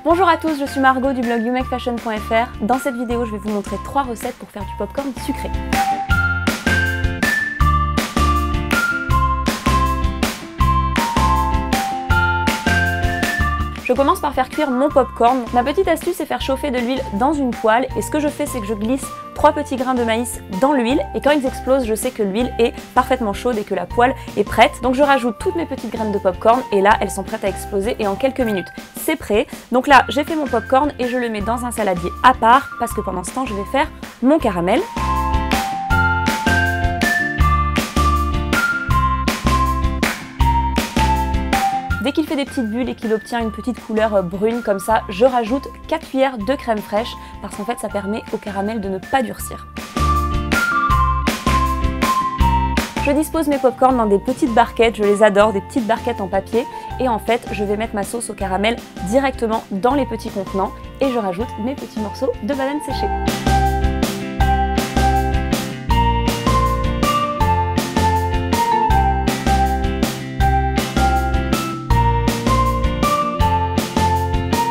Bonjour à tous, je suis Margot du blog youmakefashion.fr. Dans cette vidéo, je vais vous montrer 3 recettes pour faire du popcorn sucré. Je commence par faire cuire mon popcorn. Ma petite astuce, c'est faire chauffer de l'huile dans une poêle. Et ce que je fais, c'est que je glisse 3 petits grains de maïs dans l'huile. Et quand ils explosent, je sais que l'huile est parfaitement chaude et que la poêle est prête. Donc je rajoute toutes mes petites graines de popcorn et là, elles sont prêtes à exploser et en quelques minutes, c'est prêt. Donc là, j'ai fait mon popcorn et je le mets dans un saladier à part parce que pendant ce temps, je vais faire mon caramel. Dès qu'il fait des petites bulles et qu'il obtient une petite couleur brune comme ça, je rajoute 4 cuillères de crème fraîche parce qu'en fait ça permet au caramel de ne pas durcir. Je dispose mes popcorn dans des petites barquettes, je les adore, des petites barquettes en papier. Et en fait, je vais mettre ma sauce au caramel directement dans les petits contenants et je rajoute mes petits morceaux de banane séchée.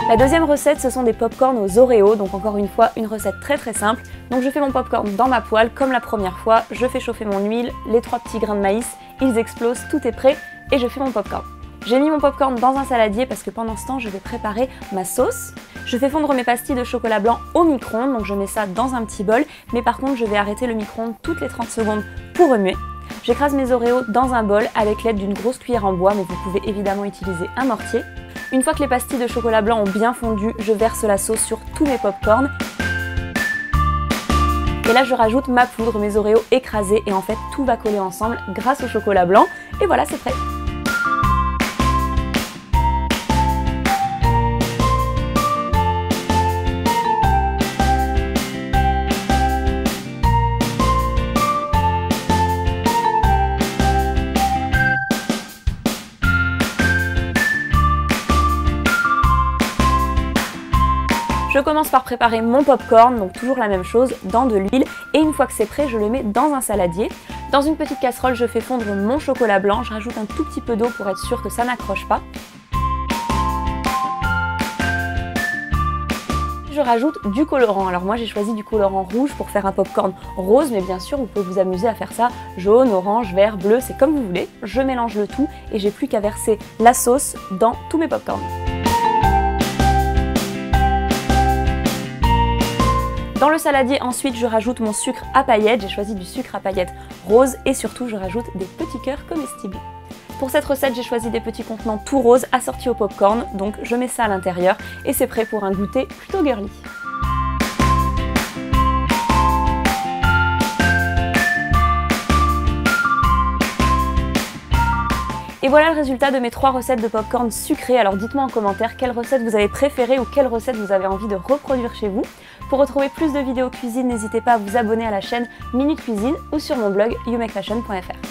La deuxième recette, ce sont des popcorn aux Oreos, donc encore une fois, une recette très simple. Donc je fais mon popcorn dans ma poêle, comme la première fois, je fais chauffer mon huile, les 3 petits grains de maïs, ils explosent, tout est prêt et je fais mon popcorn. J'ai mis mon popcorn dans un saladier parce que pendant ce temps, je vais préparer ma sauce. Je fais fondre mes pastilles de chocolat blanc au micro-ondes, donc je mets ça dans un petit bol, mais par contre, je vais arrêter le micro-ondes toutes les 30 secondes pour remuer. J'écrase mes Oreos dans un bol avec l'aide d'une grosse cuillère en bois, mais vous pouvez évidemment utiliser un mortier. Une fois que les pastilles de chocolat blanc ont bien fondu, je verse la sauce sur tous mes popcorn. Et là, je rajoute ma poudre, mes Oreos écrasés, et en fait, tout va coller ensemble grâce au chocolat blanc. Et voilà, c'est prêt. Je commence par préparer mon popcorn, donc toujours la même chose, dans de l'huile. Et une fois que c'est prêt, je le mets dans un saladier. Dans une petite casserole, je fais fondre mon chocolat blanc. Je rajoute un tout petit peu d'eau pour être sûr que ça n'accroche pas. Je rajoute du colorant. Alors moi j'ai choisi du colorant rouge pour faire un popcorn rose, mais bien sûr vous pouvez vous amuser à faire ça jaune, orange, vert, bleu, c'est comme vous voulez. Je mélange le tout et j'ai plus qu'à verser la sauce dans tous mes popcorns. Dans le saladier, ensuite, je rajoute mon sucre à paillettes. J'ai choisi du sucre à paillettes rose et surtout, je rajoute des petits cœurs comestibles. Pour cette recette, j'ai choisi des petits contenants tout roses assortis au popcorn. Donc, je mets ça à l'intérieur et c'est prêt pour un goûter plutôt girly. Et voilà le résultat de mes 3 recettes de popcorn sucré. Alors dites-moi en commentaire quelle recette vous avez préférée ou quelle recette vous avez envie de reproduire chez vous. Pour retrouver plus de vidéos cuisine, n'hésitez pas à vous abonner à la chaîne Minute Cuisine ou sur mon blog youmakefashion.fr.